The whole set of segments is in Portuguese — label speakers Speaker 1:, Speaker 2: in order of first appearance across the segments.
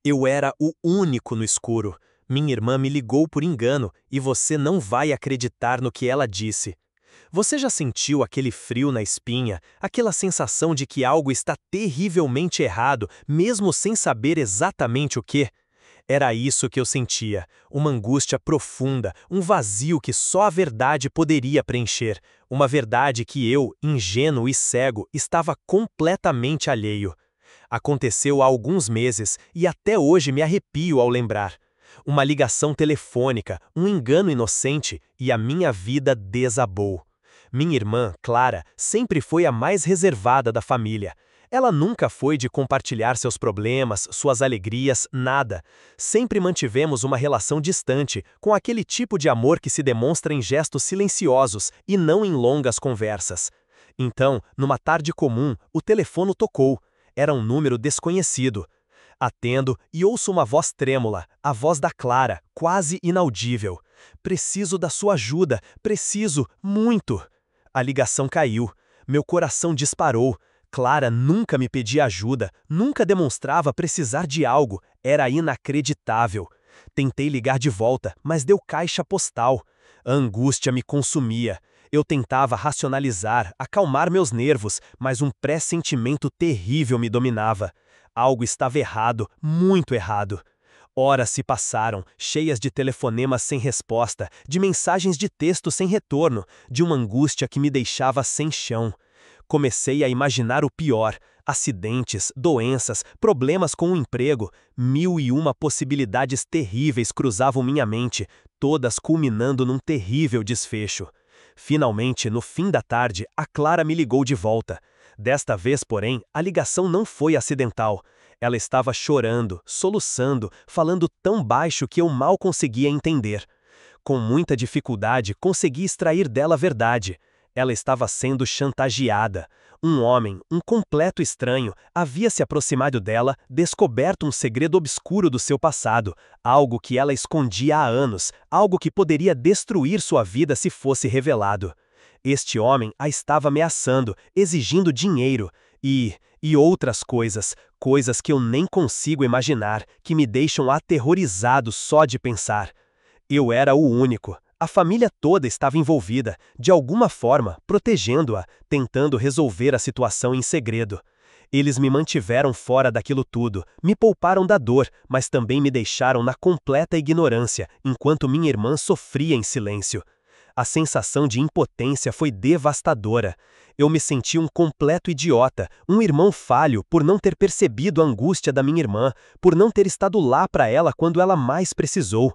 Speaker 1: Eu era o único no escuro. Minha irmã me ligou por engano e você não vai acreditar no que ela disse. Você já sentiu aquele frio na espinha, aquela sensação de que algo está terrivelmente errado, mesmo sem saber exatamente o que? Era isso que eu sentia, uma angústia profunda, um vazio que só a verdade poderia preencher, uma verdade que eu, ingênuo e cego, estava completamente alheio. Aconteceu há alguns meses e até hoje me arrepio ao lembrar. Uma ligação telefônica, um engano inocente e a minha vida desabou. Minha irmã, Clara, sempre foi a mais reservada da família. Ela nunca foi de compartilhar seus problemas, suas alegrias, nada. Sempre mantivemos uma relação distante, com aquele tipo de amor que se demonstra em gestos silenciosos e não em longas conversas. Então, numa tarde comum, o telefone tocou. Era um número desconhecido. Atendo e ouço uma voz trêmula, a voz da Clara, quase inaudível. Preciso da sua ajuda, preciso, muito. A ligação caiu. Meu coração disparou. Clara nunca me pedia ajuda, nunca demonstrava precisar de algo. Era inacreditável. Tentei ligar de volta, mas deu caixa postal. A angústia me consumia. Eu tentava racionalizar, acalmar meus nervos, mas um pressentimento terrível me dominava. Algo estava errado, muito errado. Horas se passaram, cheias de telefonemas sem resposta, de mensagens de texto sem retorno, de uma angústia que me deixava sem chão. Comecei a imaginar o pior: acidentes, doenças, problemas com o emprego. 1001 possibilidades terríveis cruzavam minha mente, todas culminando num terrível desfecho. Finalmente, no fim da tarde, a Clara me ligou de volta. Desta vez, porém, a ligação não foi acidental. Ela estava chorando, soluçando, falando tão baixo que eu mal conseguia entender. Com muita dificuldade, consegui extrair dela a verdade. Ela estava sendo chantageada. Um homem, um completo estranho, havia se aproximado dela, descoberto um segredo obscuro do seu passado, algo que ela escondia há anos, algo que poderia destruir sua vida se fosse revelado. Este homem a estava ameaçando, exigindo dinheiro e outras coisas, coisas que eu nem consigo imaginar, que me deixam aterrorizado só de pensar. Eu era o único. A família toda estava envolvida, de alguma forma, protegendo-a, tentando resolver a situação em segredo. Eles me mantiveram fora daquilo tudo, me pouparam da dor, mas também me deixaram na completa ignorância, enquanto minha irmã sofria em silêncio. A sensação de impotência foi devastadora. Eu me senti um completo idiota, um irmão falho por não ter percebido a angústia da minha irmã, por não ter estado lá para ela quando ela mais precisou.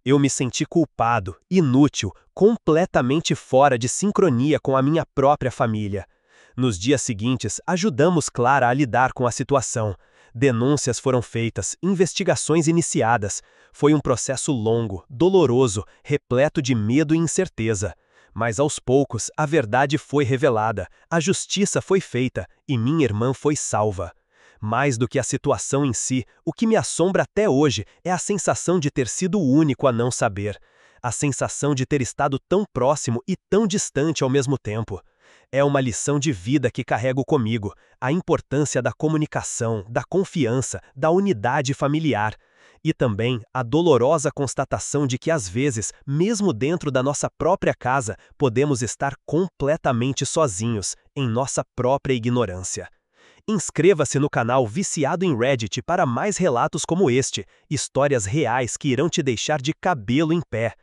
Speaker 1: Eu me senti culpado, inútil, completamente fora de sincronia com a minha própria família. Nos dias seguintes, ajudamos Clara a lidar com a situação. Denúncias foram feitas, investigações iniciadas. Foi um processo longo, doloroso, repleto de medo e incerteza. Mas aos poucos, a verdade foi revelada, a justiça foi feita e minha irmã foi salva. Mais do que a situação em si, o que me assombra até hoje é a sensação de ter sido o único a não saber. A sensação de ter estado tão próximo e tão distante ao mesmo tempo. É uma lição de vida que carrego comigo, a importância da comunicação, da confiança, da unidade familiar. E também a dolorosa constatação de que às vezes, mesmo dentro da nossa própria casa, podemos estar completamente sozinhos, em nossa própria ignorância. Inscreva-se no canal Viciado em Reddit para mais relatos como este, histórias reais que irão te deixar de cabelo em pé.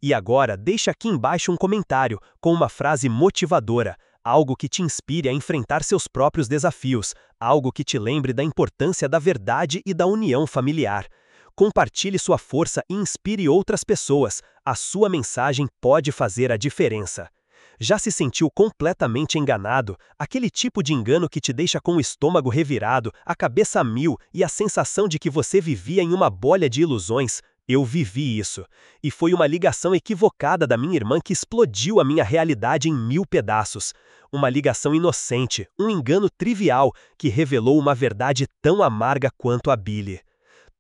Speaker 1: E agora, deixa aqui embaixo um comentário com uma frase motivadora, algo que te inspire a enfrentar seus próprios desafios, algo que te lembre da importância da verdade e da união familiar. Compartilhe sua força e inspire outras pessoas. A sua mensagem pode fazer a diferença. Já se sentiu completamente enganado? Aquele tipo de engano que te deixa com o estômago revirado, a cabeça a mil e a sensação de que você vivia em uma bolha de ilusões? Eu vivi isso. E foi uma ligação equivocada da minha irmã que explodiu a minha realidade em 1000 pedaços. Uma ligação inocente, um engano trivial que revelou uma verdade tão amarga quanto a Billy.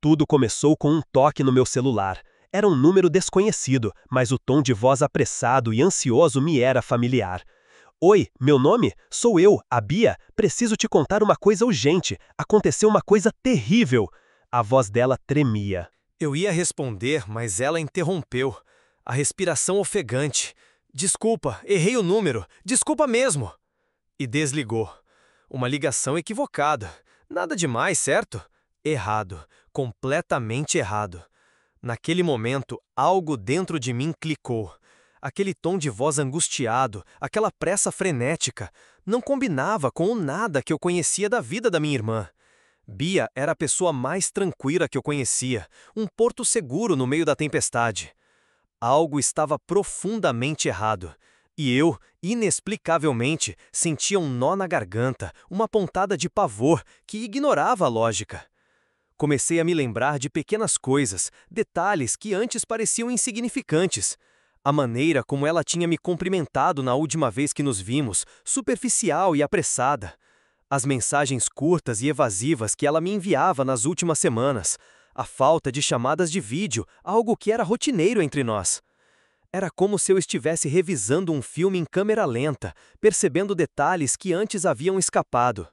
Speaker 1: Tudo começou com um toque no meu celular. Era um número desconhecido, mas o tom de voz apressado e ansioso me era familiar. Oi, meu nome? Sou eu, a Bia. Preciso te contar uma coisa urgente. Aconteceu uma coisa terrível. A voz dela tremia. Eu ia responder, mas ela interrompeu. A respiração ofegante. Desculpa, errei o número. Desculpa mesmo. E desligou. Uma ligação equivocada. Nada demais, certo? Errado. Completamente errado. Naquele momento, algo dentro de mim clicou. Aquele tom de voz angustiado, aquela pressa frenética, não combinava com o nada que eu conhecia da vida da minha irmã. Bia era a pessoa mais tranquila que eu conhecia, um porto seguro no meio da tempestade. Algo estava profundamente errado. E eu, inexplicavelmente, sentia um nó na garganta, uma pontada de pavor que ignorava a lógica. Comecei a me lembrar de pequenas coisas, detalhes que antes pareciam insignificantes. A maneira como ela tinha me cumprimentado na última vez que nos vimos, superficial e apressada. As mensagens curtas e evasivas que ela me enviava nas últimas semanas. A falta de chamadas de vídeo, algo que era rotineiro entre nós. Era como se eu estivesse revisando um filme em câmera lenta, percebendo detalhes que antes haviam escapado.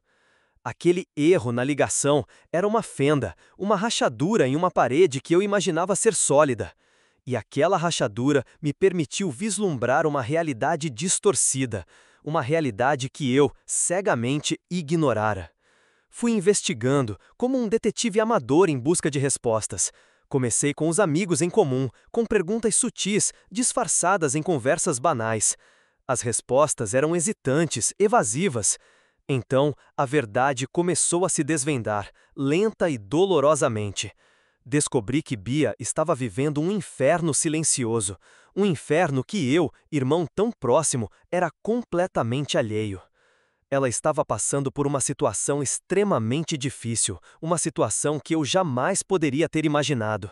Speaker 1: Aquele erro na ligação era uma fenda, uma rachadura em uma parede que eu imaginava ser sólida. E aquela rachadura me permitiu vislumbrar uma realidade distorcida, uma realidade que eu, cegamente, ignorara. Fui investigando, como um detetive amador em busca de respostas. Comecei com os amigos em comum, com perguntas sutis, disfarçadas em conversas banais. As respostas eram hesitantes, evasivas. Então, a verdade começou a se desvendar, lenta e dolorosamente. Descobri que Bia estava vivendo um inferno silencioso, um inferno que eu, irmão tão próximo, era completamente alheio. Ela estava passando por uma situação extremamente difícil, uma situação que eu jamais poderia ter imaginado.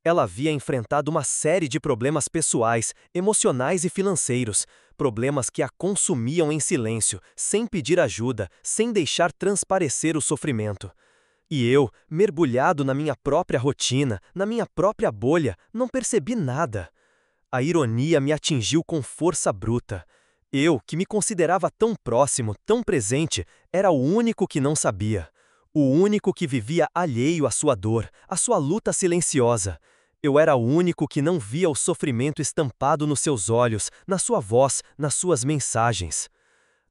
Speaker 1: Ela havia enfrentado uma série de problemas pessoais, emocionais e financeiros, problemas que a consumiam em silêncio, sem pedir ajuda, sem deixar transparecer o sofrimento. E eu, mergulhado na minha própria rotina, na minha própria bolha, não percebi nada. A ironia me atingiu com força bruta. Eu, que me considerava tão próximo, tão presente, era o único que não sabia. O único que vivia alheio à sua dor, à sua luta silenciosa. Eu era o único que não via o sofrimento estampado nos seus olhos, na sua voz, nas suas mensagens.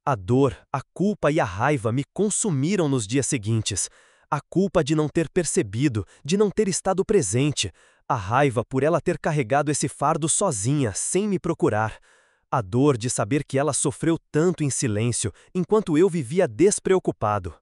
Speaker 1: A dor, a culpa e a raiva me consumiram nos dias seguintes. A culpa de não ter percebido, de não ter estado presente. A raiva por ela ter carregado esse fardo sozinha, sem me procurar. A dor de saber que ela sofreu tanto em silêncio, enquanto eu vivia despreocupado.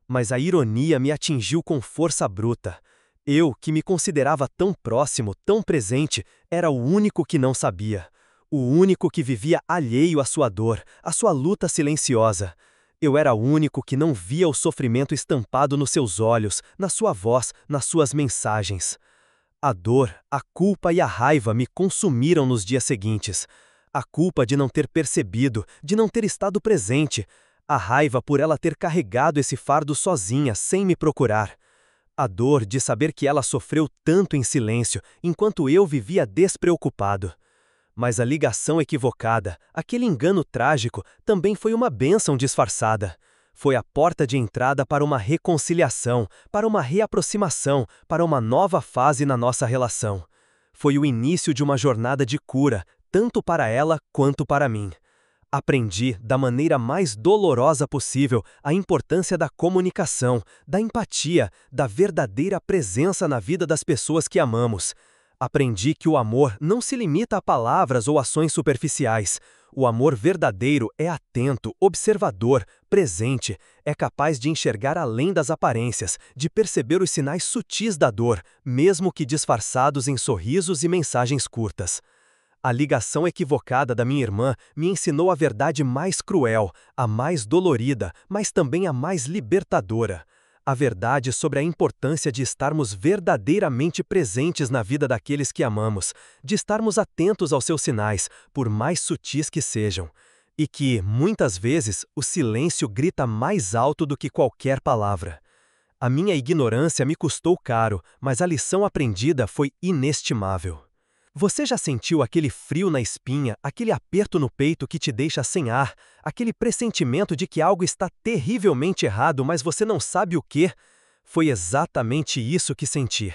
Speaker 1: Mas a ironia me atingiu com força bruta. Eu, que me considerava tão próximo, tão presente, era o único que não sabia. O único que vivia alheio à sua dor, à sua luta silenciosa. Eu era o único que não via o sofrimento estampado nos seus olhos, na sua voz, nas suas mensagens. A dor, a culpa e a raiva me consumiram nos dias seguintes. A culpa de não ter percebido, de não ter estado presente. A raiva por ela ter carregado esse fardo sozinha, sem me procurar. A dor de saber que ela sofreu tanto em silêncio, enquanto eu vivia despreocupado. Mas a ligação equivocada, aquele engano trágico, também foi uma bênção disfarçada. Foi a porta de entrada para uma reconciliação, para uma reaproximação, para uma nova fase na nossa relação. Foi o início de uma jornada de cura, tanto para ela quanto para mim. Aprendi, da maneira mais dolorosa possível, a importância da comunicação, da empatia, da verdadeira presença na vida das pessoas que amamos. Aprendi que o amor não se limita a palavras ou ações superficiais. O amor verdadeiro é atento, observador, presente, é capaz de enxergar além das aparências, de perceber os sinais sutis da dor, mesmo que disfarçados em sorrisos e mensagens curtas. A ligação equivocada da minha irmã me ensinou a verdade mais cruel, a mais dolorida, mas também a mais libertadora. A verdade sobre a importância de estarmos verdadeiramente presentes na vida daqueles que amamos, de estarmos atentos aos seus sinais, por mais sutis que sejam. E que, muitas vezes, o silêncio grita mais alto do que qualquer palavra. A minha ignorância me custou caro, mas a lição aprendida foi inestimável. Você já sentiu aquele frio na espinha, aquele aperto no peito que te deixa sem ar, aquele pressentimento de que algo está terrivelmente errado, mas você não sabe o quê? Foi exatamente isso que senti.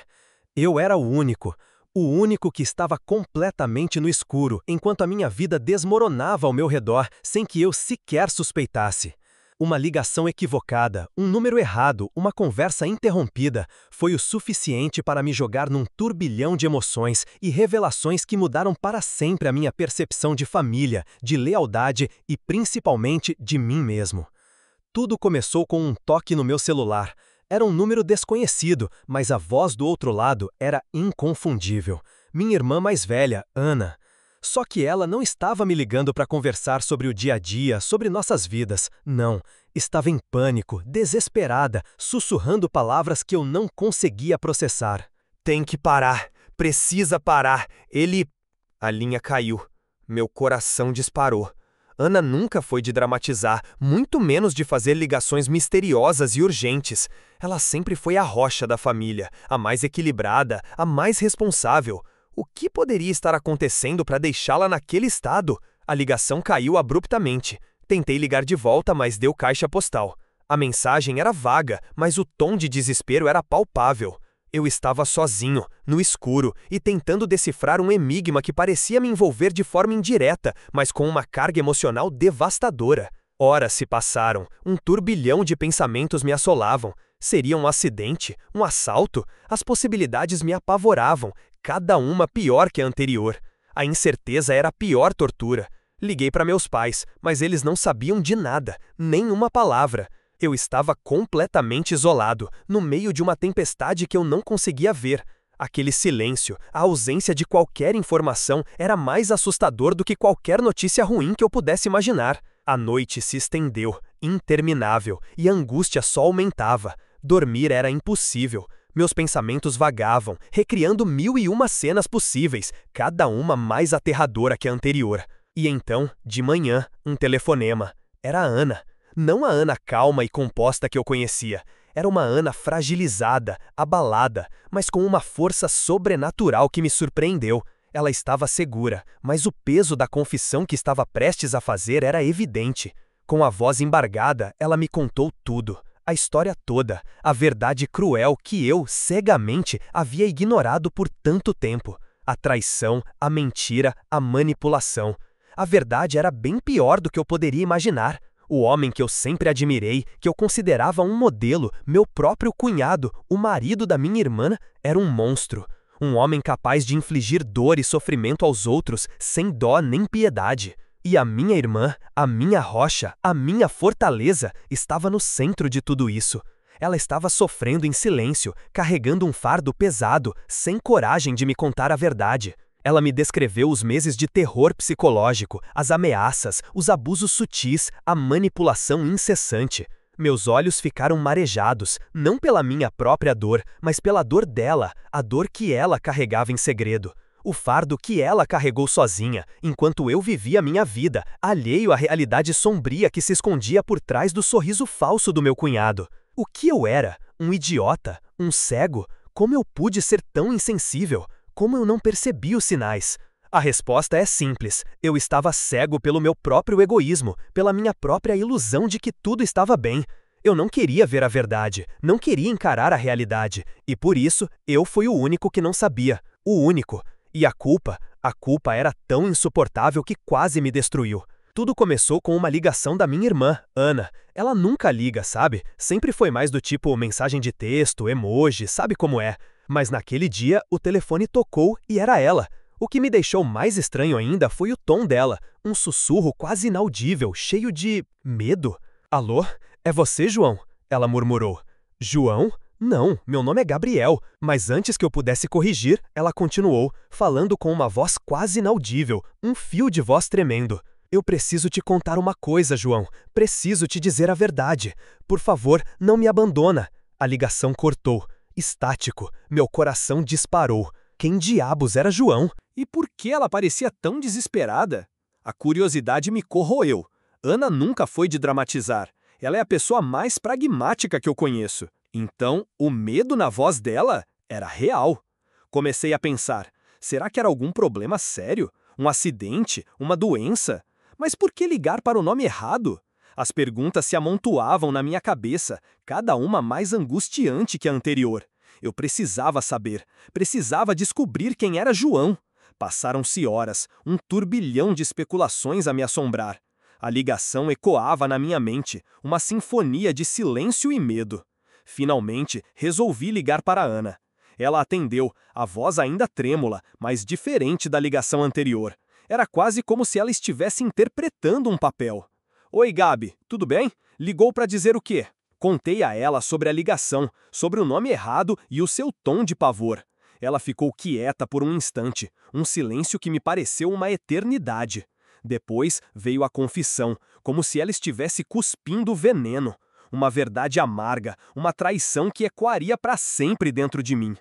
Speaker 1: Eu era o único que estava completamente no escuro, enquanto a minha vida desmoronava ao meu redor sem que eu sequer suspeitasse. Uma ligação equivocada, um número errado, uma conversa interrompida foi o suficiente para me jogar num turbilhão de emoções e revelações que mudaram para sempre a minha percepção de família, de lealdade e principalmente de mim mesmo. Tudo começou com um toque no meu celular. Era um número desconhecido, mas a voz do outro lado era inconfundível. Minha irmã mais velha, Ana. Só que ela não estava me ligando para conversar sobre o dia a dia, sobre nossas vidas. Não. Estava em pânico, desesperada, sussurrando palavras que eu não conseguia processar.
Speaker 2: Tem que parar. Precisa parar. Ele... A linha caiu. Meu coração disparou. Ana nunca foi de dramatizar, muito menos de fazer ligações misteriosas e urgentes. Ela sempre foi a rocha da família, a mais equilibrada, a mais responsável. O que poderia estar acontecendo para deixá-la naquele estado? A ligação caiu abruptamente. Tentei ligar de volta, mas deu caixa postal. A mensagem era vaga, mas o tom de desespero era palpável. Eu estava sozinho, no escuro, e tentando decifrar um enigma que parecia me envolver de forma indireta, mas com uma carga emocional devastadora. Horas se passaram, um turbilhão de pensamentos me assolavam. Seria um acidente? Um assalto? As possibilidades me apavoravam, cada uma pior que a anterior. A incerteza era a pior tortura. Liguei para meus pais, mas eles não sabiam de nada, nem uma palavra. Eu estava completamente isolado, no meio de uma tempestade que eu não conseguia ver. Aquele silêncio, a ausência de qualquer informação, era mais assustador do que qualquer notícia ruim que eu pudesse imaginar. A noite se estendeu, interminável, e a angústia só aumentava. Dormir era impossível. Meus pensamentos vagavam, recriando 1001 cenas possíveis, cada uma mais aterradora que a anterior. E então, de manhã, um telefonema. Era a Ana. Não a Ana calma e composta que eu conhecia. Era uma Ana fragilizada, abalada, mas com uma força sobrenatural que me surpreendeu. Ela estava segura, mas o peso da confissão que estava prestes a fazer era evidente. Com a voz embargada, ela me contou tudo. A história toda, a verdade cruel que eu, cegamente, havia ignorado por tanto tempo. A traição, a mentira, a manipulação. A verdade era bem pior do que eu poderia imaginar. O homem que eu sempre admirei, que eu considerava um modelo, meu próprio cunhado, o marido da minha irmã, era um monstro. Um homem capaz de infligir dor e sofrimento aos outros, sem dó nem piedade. E a minha irmã, a minha rocha, a minha fortaleza, estava no centro de tudo isso. Ela estava sofrendo em silêncio, carregando um fardo pesado, sem coragem de me contar a verdade. Ela me descreveu os meses de terror psicológico, as ameaças, os abusos sutis, a manipulação incessante. Meus olhos ficaram marejados, não pela minha própria dor, mas pela dor dela, a dor que ela carregava em segredo. O fardo que ela carregou sozinha, enquanto eu vivia minha vida, alheio à realidade sombria que se escondia por trás do sorriso falso do meu cunhado. O que eu era? Um idiota? Um cego? Como eu pude ser tão insensível? Como eu não percebi os sinais? A resposta é simples. Eu estava cego pelo meu próprio egoísmo, pela minha própria ilusão de que tudo estava bem. Eu não queria ver a verdade, não queria encarar a realidade, e por isso eu fui o único que não sabia. O único. E a culpa era tão insuportável que quase me destruiu. Tudo começou com uma ligação da minha irmã, Ana. Ela nunca liga, sabe? Sempre foi mais do tipo mensagem de texto, emoji, sabe como é? Mas naquele dia, o telefone tocou e era ela. O que me deixou mais estranho ainda foi o tom dela, um sussurro quase inaudível, cheio de medo. Alô? É você, João? Ela murmurou. João? Não, meu nome é Gabriel. Mas antes que eu pudesse corrigir, ela continuou, falando com uma voz quase inaudível, um fio de voz tremendo. Eu preciso te contar uma coisa, João. Preciso te dizer a verdade. Por favor, não me abandona. A ligação cortou. Estático, meu coração disparou. Quem diabos era João? E por que ela parecia tão desesperada? A curiosidade me corroeu. Ana nunca foi de dramatizar. Ela é a pessoa mais pragmática que eu conheço. Então, o medo na voz dela era real. Comecei a pensar, será que era algum problema sério? Um acidente? Uma doença? Mas por que ligar para o nome errado?
Speaker 1: As perguntas se amontoavam na minha cabeça, cada uma mais angustiante que a anterior. Eu precisava saber, precisava descobrir quem era João. Passaram-se horas, um turbilhão de especulações a me assombrar. A ligação ecoava na minha mente, uma sinfonia de silêncio e medo. Finalmente, resolvi ligar para Ana. Ela atendeu, a voz ainda trêmula, mas diferente da ligação anterior. Era quase como se ela estivesse interpretando um papel. Oi, Gabi, tudo bem? Ligou para dizer o quê? Contei a ela sobre a ligação, sobre o nome errado e o seu tom de pavor. Ela ficou quieta por um instante, um silêncio que me pareceu uma eternidade. Depois veio a confissão, como se ela estivesse cuspindo veneno. Uma verdade amarga, uma traição que ecoaria para sempre dentro de mim.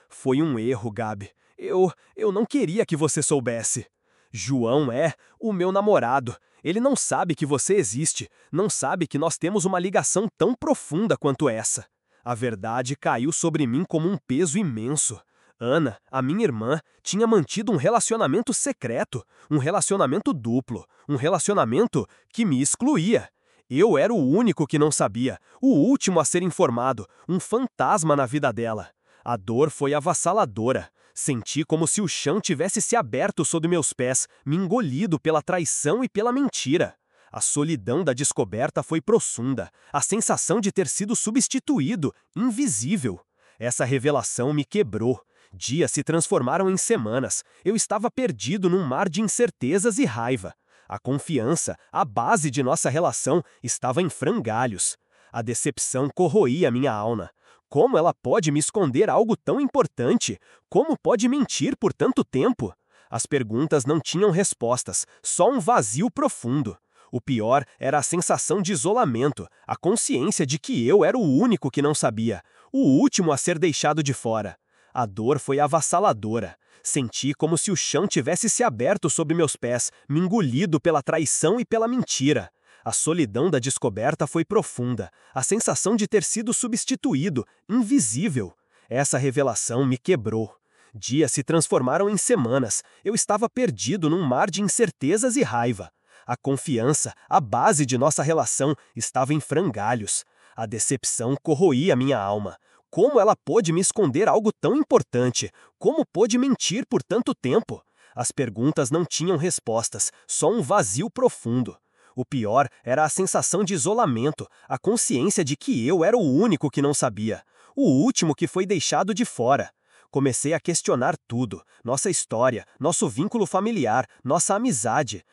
Speaker 1: Foi um erro, Gabi. Eu não queria que você soubesse. João é o meu namorado. Ele não sabe que você existe, não sabe que nós temos uma ligação tão profunda quanto essa. A verdade caiu sobre mim como um peso imenso. Ana, a minha irmã, tinha mantido um relacionamento secreto, um relacionamento duplo, um relacionamento que me excluía. Eu era o único que não sabia, o último a ser informado, um fantasma na vida dela. A dor foi avassaladora. Senti como se o chão tivesse se aberto sob meus pés, me engolido pela traição e pela mentira. A solidão da descoberta foi profunda, a sensação de ter sido substituído, invisível. Essa revelação me quebrou. Dias se transformaram em semanas. Eu estava perdido num mar de incertezas e raiva. A confiança, a base de nossa relação, estava em frangalhos. A decepção corroía minha alma. Como ela pode me esconder algo tão importante? Como pode mentir por tanto tempo? As perguntas não tinham respostas, só um vazio profundo. O pior era a sensação de isolamento, a consciência de que eu era o único que não sabia, o último a ser deixado de fora. A dor foi avassaladora. Senti como se o chão tivesse se aberto sob meus pés, me engolido pela traição e pela mentira. A solidão da descoberta foi profunda, a sensação de ter sido substituído, invisível. Essa revelação me quebrou. Dias se transformaram em semanas. Eu estava perdido num mar de incertezas e raiva. A confiança, a base de nossa relação, estava em frangalhos. A decepção corroía minha alma. Como ela pôde me esconder algo tão importante? Como pôde mentir por tanto tempo? As perguntas não tinham respostas, só um vazio profundo. O pior era a sensação de isolamento, a consciência de que eu era o único que não sabia, o último que foi deixado de fora. Comecei a questionar tudo, nossa história, nosso vínculo familiar, nossa amizade.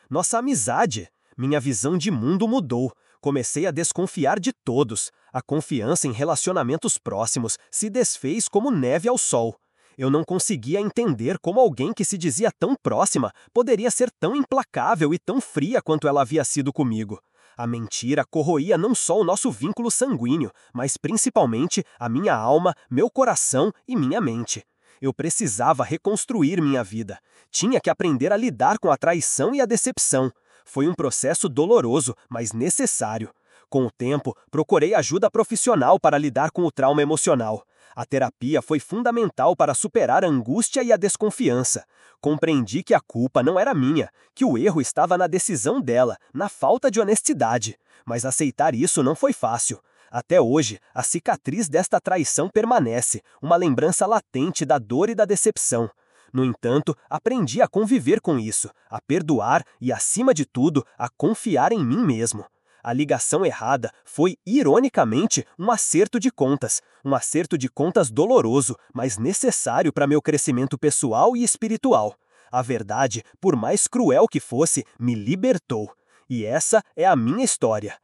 Speaker 1: Minha visão de mundo mudou. Comecei a desconfiar de todos. A confiança em relacionamentos próximos se desfez como neve ao sol. Eu não conseguia entender como alguém que se dizia tão próxima poderia ser tão implacável e tão fria quanto ela havia sido comigo. A mentira corroía não só o nosso vínculo sanguíneo, mas principalmente a minha alma, meu coração e minha mente. Eu precisava reconstruir minha vida. Tinha que aprender a lidar com a traição e a decepção. Foi um processo doloroso, mas necessário. Com o tempo, procurei ajuda profissional para lidar com o trauma emocional. A terapia foi fundamental para superar a angústia e a desconfiança. Compreendi que a culpa não era minha, que o erro estava na decisão dela, na falta de honestidade. Mas aceitar isso não foi fácil. Até hoje, a cicatriz desta traição permanece, uma lembrança latente da dor e da decepção. No entanto, aprendi a conviver com isso, a perdoar e, acima de tudo, a confiar em mim mesmo. A ligação errada foi, ironicamente, um acerto de contas doloroso, mas necessário para meu crescimento pessoal e espiritual. A verdade, por mais cruel que fosse, me libertou. E essa é a minha história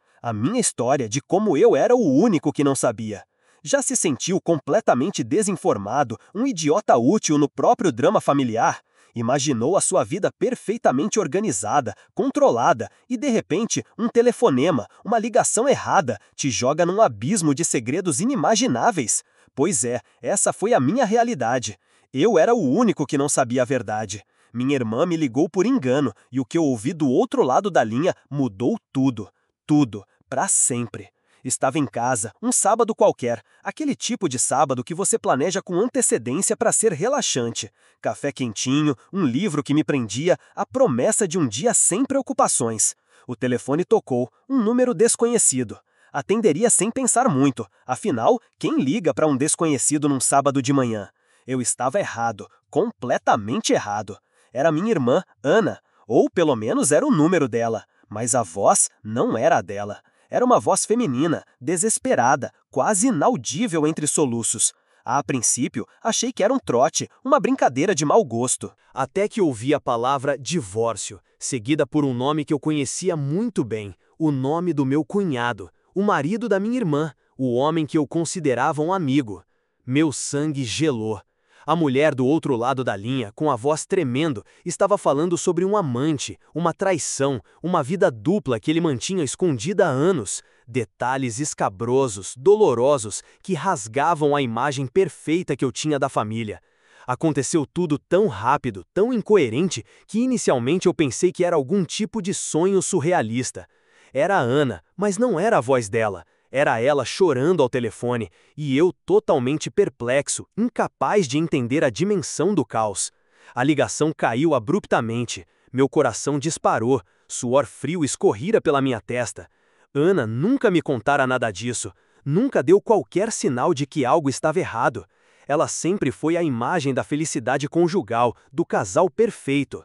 Speaker 1: de como eu era o único que não sabia. Já se sentiu completamente desinformado, um idiota útil no próprio drama familiar? Imaginou a sua vida perfeitamente organizada, controlada, e de repente, um telefonema, uma ligação errada, te joga num abismo de segredos inimagináveis? Pois é, essa foi a minha realidade. Eu era o único que não sabia a verdade. Minha irmã me ligou por engano, e o que eu ouvi do outro lado da linha mudou tudo. Tudo, para sempre. Estava em casa, um sábado qualquer, aquele tipo de sábado que você planeja com antecedência para ser relaxante. Café quentinho, um livro que me prendia, a promessa de um dia sem preocupações.
Speaker 3: O telefone tocou, um número desconhecido. Atenderia sem pensar muito, afinal, quem liga para um desconhecido num sábado de manhã? Eu estava errado, completamente errado. Era minha irmã, Ana, ou pelo menos era o número dela, mas a voz não era a dela. Era uma voz feminina, desesperada, quase inaudível entre soluços. A princípio, achei que era um trote, uma brincadeira de mau gosto.
Speaker 2: Até que ouvi a palavra divórcio, seguida por um nome que eu conhecia muito bem, o nome do meu cunhado, o marido da minha irmã, o homem que eu considerava um amigo. Meu sangue gelou. A mulher do outro lado da linha, com a voz tremendo, estava falando sobre um amante, uma traição, uma vida dupla que ele mantinha escondida há anos. Detalhes escabrosos, dolorosos, que rasgavam a imagem perfeita que eu tinha da família. Aconteceu tudo tão rápido, tão incoerente, que inicialmente eu pensei que era algum tipo de sonho surrealista. Era a Ana, mas não era a voz dela. Era ela chorando ao telefone, e eu totalmente perplexo, incapaz de entender a dimensão do caos. A ligação caiu abruptamente, meu coração disparou, suor frio escorrira pela minha testa. Ana nunca me contara nada disso, nunca deu qualquer sinal de que algo estava errado. Ela sempre foi a imagem da felicidade conjugal, do casal perfeito.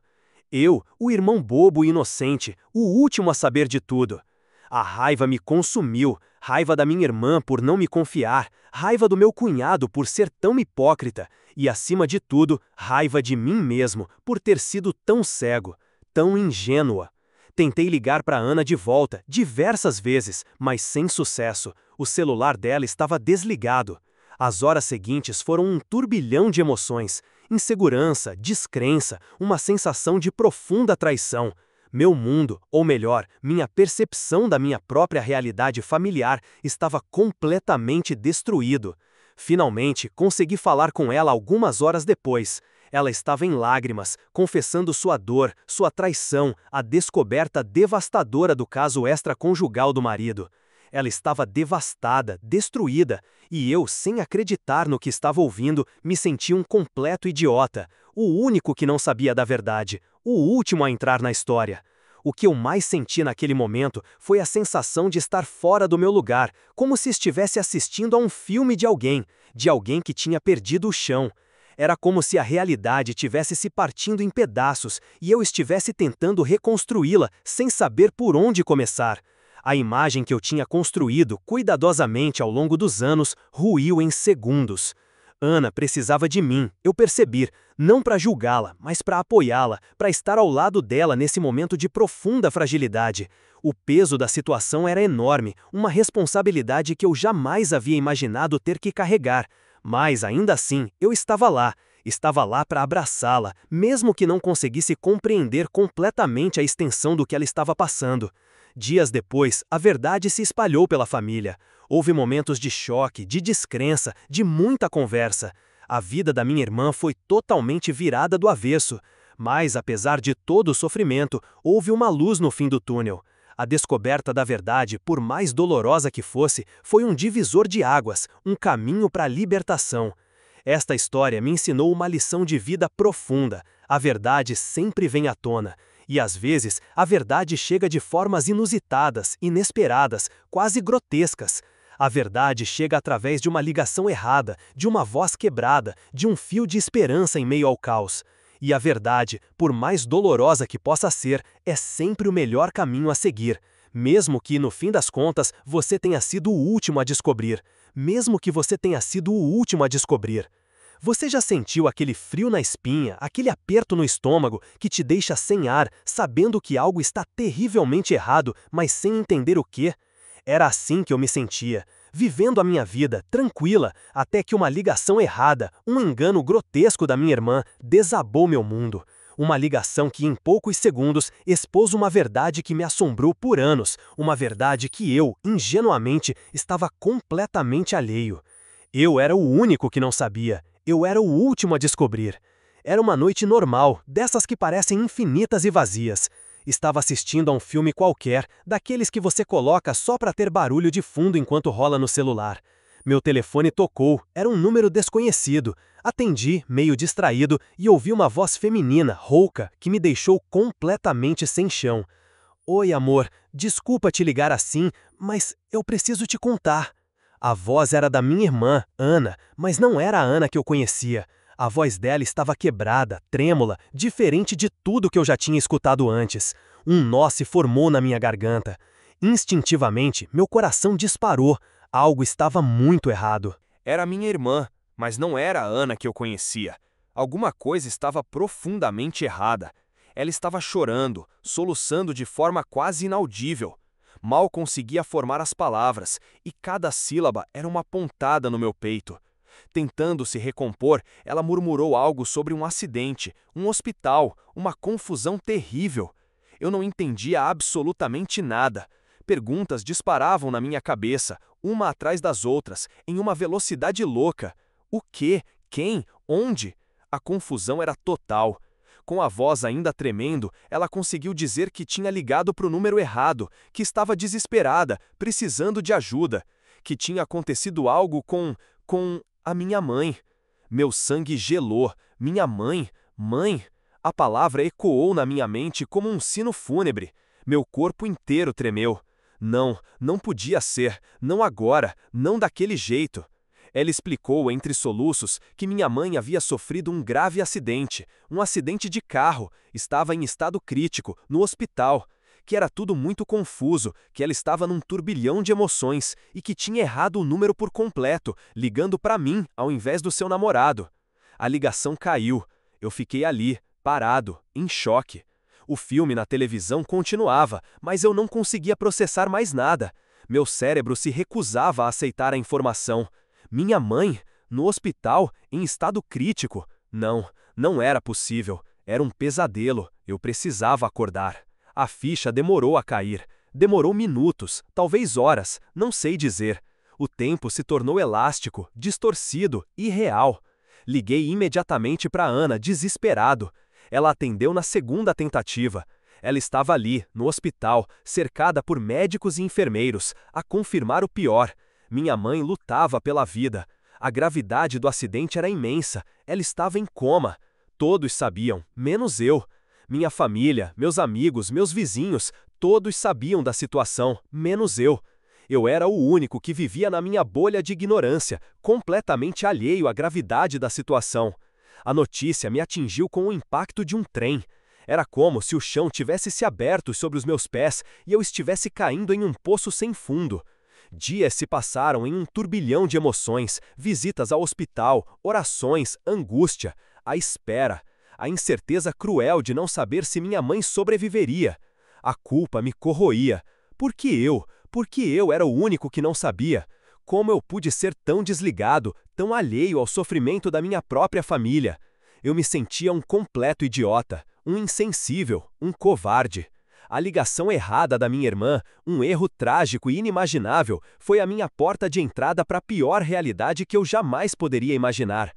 Speaker 2: Eu, o irmão bobo e inocente, o último a saber de tudo. A raiva me consumiu, raiva da minha irmã por não me confiar, raiva do meu cunhado por ser tão hipócrita e, acima de tudo, raiva de mim mesmo por ter sido tão cego, tão ingênua. Tentei ligar para Ana de volta, diversas vezes, mas sem sucesso. O celular dela estava desligado. As horas seguintes foram um turbilhão de emoções, insegurança, descrença, uma sensação de profunda traição. Meu mundo, ou melhor, minha percepção da minha própria realidade familiar estava completamente destruído. Finalmente, consegui falar com ela algumas horas depois. Ela estava em lágrimas, confessando sua dor, sua traição, a descoberta devastadora do caso extraconjugal do marido. Ela estava devastada, destruída, e eu, sem acreditar no que estava ouvindo, me senti um completo idiota, o único que não sabia da verdade, o último a entrar na história. O que eu mais senti naquele momento foi a sensação de estar fora do meu lugar, como se estivesse assistindo a um filme de alguém que tinha perdido o chão. Era como se a realidade tivesse se partindo em pedaços e eu estivesse tentando reconstruí-la sem saber por onde começar. A imagem que eu tinha construído cuidadosamente ao longo dos anos ruiu em segundos. Ana precisava de mim, eu percebi, não para julgá-la, mas para apoiá-la, para estar ao lado dela nesse momento de profunda fragilidade. O peso da situação era enorme, uma responsabilidade que eu jamais havia imaginado ter que carregar. Mas, ainda assim, eu estava lá para abraçá-la, mesmo que não conseguisse compreender completamente a extensão do que ela estava passando. Dias depois, a verdade se espalhou pela família. Houve momentos de choque, de descrença, de muita conversa. A vida da minha irmã foi totalmente virada do avesso. Mas, apesar de todo o sofrimento, houve uma luz no fim do túnel. A descoberta da verdade, por mais dolorosa que fosse, foi um divisor de águas, um caminho para a libertação. Esta história me ensinou uma lição de vida profunda. A verdade sempre vem à tona. E às vezes, a verdade chega de formas inusitadas, inesperadas, quase grotescas. A verdade chega através de uma ligação errada, de uma voz quebrada, de um fio de esperança em meio ao caos. E a verdade, por mais dolorosa que possa ser, é sempre o melhor caminho a seguir. Mesmo que, no fim das contas, você tenha sido o último a descobrir. Mesmo que você tenha sido o último a descobrir. Você já sentiu aquele frio na espinha, aquele aperto no estômago que te deixa sem ar, sabendo que algo está terrivelmente errado, mas sem entender o quê? Era assim que eu me sentia, vivendo a minha vida, tranquila, até que uma ligação errada, um engano grotesco da minha irmã, desabou meu mundo. Uma ligação que em poucos segundos expôs uma verdade que me assombrou por anos, uma verdade que eu, ingenuamente, estava completamente alheio. Eu era o único que não sabia. Eu era o último a descobrir. Era uma noite normal, dessas que parecem infinitas e vazias. Estava assistindo a um filme qualquer, daqueles que você coloca só para ter barulho de fundo enquanto rola no celular. Meu telefone tocou, era um número desconhecido. Atendi, meio distraído, e ouvi uma voz feminina, rouca, que me deixou completamente sem chão.
Speaker 1: Oi, amor, desculpa te ligar assim, mas eu preciso te contar. A voz era da minha irmã, Ana, mas não era a Ana que eu conhecia. A voz dela estava quebrada, trêmula, diferente de tudo que eu já tinha escutado antes. Um nó se formou na minha garganta. Instintivamente, meu coração disparou. Algo estava muito errado.
Speaker 2: Era minha irmã, mas não era a Ana que eu conhecia. Alguma coisa estava profundamente errada. Ela estava chorando, soluçando de forma quase inaudível. Mal conseguia formar as palavras, e cada sílaba era uma pontada no meu peito. Tentando se recompor, ela murmurou algo sobre um acidente, um hospital, uma confusão terrível. Eu não entendia absolutamente nada. Perguntas disparavam na minha cabeça, uma atrás das outras, em uma velocidade louca. O quê? Quem? Onde? A confusão era total. Com a voz ainda tremendo, ela conseguiu dizer que tinha ligado para o número errado, que estava desesperada, precisando de ajuda, que tinha acontecido algo com a minha mãe. Meu sangue gelou. Minha mãe? Mãe? A palavra ecoou na minha mente como um sino fúnebre. Meu corpo inteiro tremeu. Não, não podia ser, não agora, não daquele jeito. Ela explicou entre soluços que minha mãe havia sofrido um grave acidente, um acidente de carro, estava em estado crítico, no hospital, que era tudo muito confuso, que ela estava num turbilhão de emoções e que tinha errado o número por completo, ligando para mim ao invés do seu namorado. A ligação caiu. Eu fiquei ali, parado, em choque. O filme na televisão continuava, mas eu não conseguia processar mais nada. Meu cérebro se recusava a aceitar a informação. Minha mãe? No hospital? Em estado crítico? Não, não era possível. Era um pesadelo. Eu precisava acordar. A ficha demorou a cair. Demorou minutos, talvez horas, não sei dizer. O tempo se tornou elástico, distorcido, irreal. Liguei imediatamente para Ana, desesperado. Ela atendeu na segunda tentativa. Ela estava ali, no hospital, cercada por médicos e enfermeiros, a confirmar o pior. Minha mãe lutava pela vida. A gravidade do acidente era imensa. Ela estava em coma. Todos sabiam, menos eu. Minha família, meus amigos, meus vizinhos, todos sabiam da situação, menos eu. Eu era o único que vivia na minha bolha de ignorância, completamente alheio à gravidade da situação. A notícia me atingiu com o impacto de um trem. Era como se o chão tivesse se aberto sobre os meus pés e eu estivesse caindo em um poço sem fundo. Dias se passaram em um turbilhão de emoções, visitas ao hospital, orações, angústia, a espera, a incerteza cruel de não saber se minha mãe sobreviveria. A culpa me corroía. Por que eu? Porque eu era o único que não sabia. Como eu pude ser tão desligado, tão alheio ao sofrimento da minha própria família? Eu me sentia um completo idiota, um insensível, um covarde. A ligação errada da minha irmã, um erro trágico e inimaginável, foi a minha porta de entrada para a pior realidade que eu jamais poderia imaginar.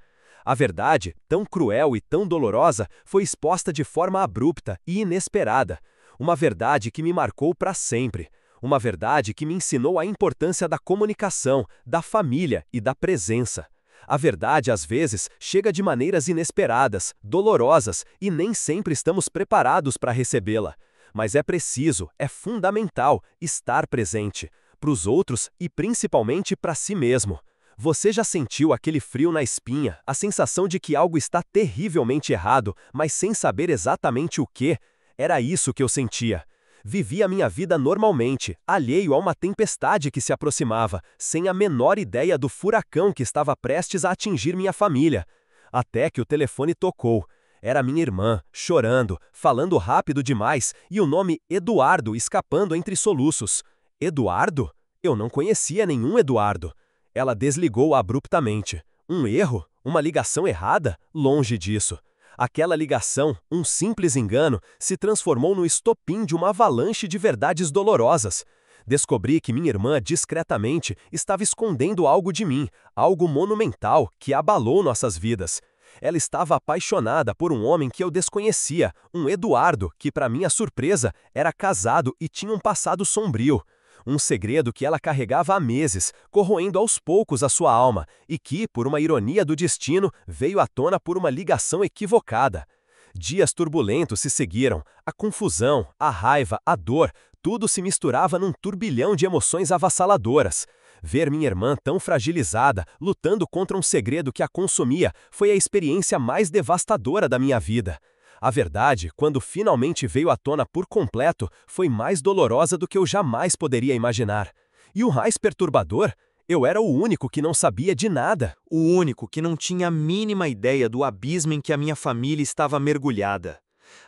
Speaker 2: A verdade, tão cruel e tão dolorosa, foi exposta de forma abrupta e inesperada. Uma verdade que me marcou para sempre. Uma verdade que me ensinou a importância da comunicação, da família e da presença. A verdade, às vezes, chega de maneiras inesperadas, dolorosas, e nem sempre estamos preparados para recebê-la. Mas é preciso, é fundamental, estar presente, para os outros e principalmente para si mesmo. Você já sentiu aquele frio na espinha, a sensação de que algo está terrivelmente errado, mas sem saber exatamente o que? Era isso que eu sentia. Vivia minha vida normalmente, alheio a uma tempestade que se aproximava, sem a menor ideia do furacão que estava prestes a atingir minha família. Até que o telefone tocou. Era minha irmã, chorando, falando rápido demais e o nome Eduardo escapando entre soluços. Eduardo? Eu não conhecia nenhum Eduardo. Ela desligou abruptamente. Um erro? Uma ligação errada? Longe disso. Aquela ligação, um simples engano, se transformou no estopim de uma avalanche de verdades dolorosas. Descobri que minha irmã, discretamente, estava escondendo algo de mim, algo monumental que abalou nossas vidas. Ela estava apaixonada por um homem que eu desconhecia, um Eduardo, que, para minha surpresa, era casado e tinha um passado sombrio. Um segredo que ela carregava há meses, corroendo aos poucos a sua alma, e que, por uma ironia do destino, veio à tona por uma ligação equivocada.
Speaker 1: Dias turbulentos se seguiram, a confusão, a raiva, a dor, tudo se misturava num turbilhão de emoções avassaladoras. Ver minha irmã tão fragilizada, lutando contra um segredo que a consumia, foi a experiência mais devastadora da minha vida. A verdade, quando finalmente veio à tona por completo, foi mais dolorosa do que eu jamais poderia imaginar. E o mais perturbador? Eu era o único que não sabia de nada. O único que não tinha a mínima ideia do abismo em que a minha família estava mergulhada.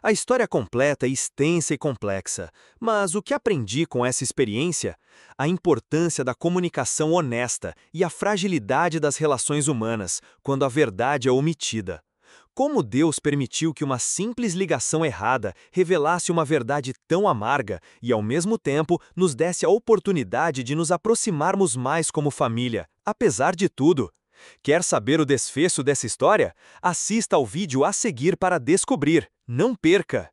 Speaker 1: A história completa é extensa e complexa, mas o que aprendi com essa experiência? A importância da comunicação honesta e a fragilidade das relações humanas, quando a verdade é omitida. Como Deus permitiu que uma simples ligação errada revelasse uma verdade tão amarga e, ao mesmo tempo, nos desse a oportunidade de nos aproximarmos mais como família, apesar de tudo? Quer saber o desfecho dessa história? Assista ao vídeo a seguir para descobrir. Não perca!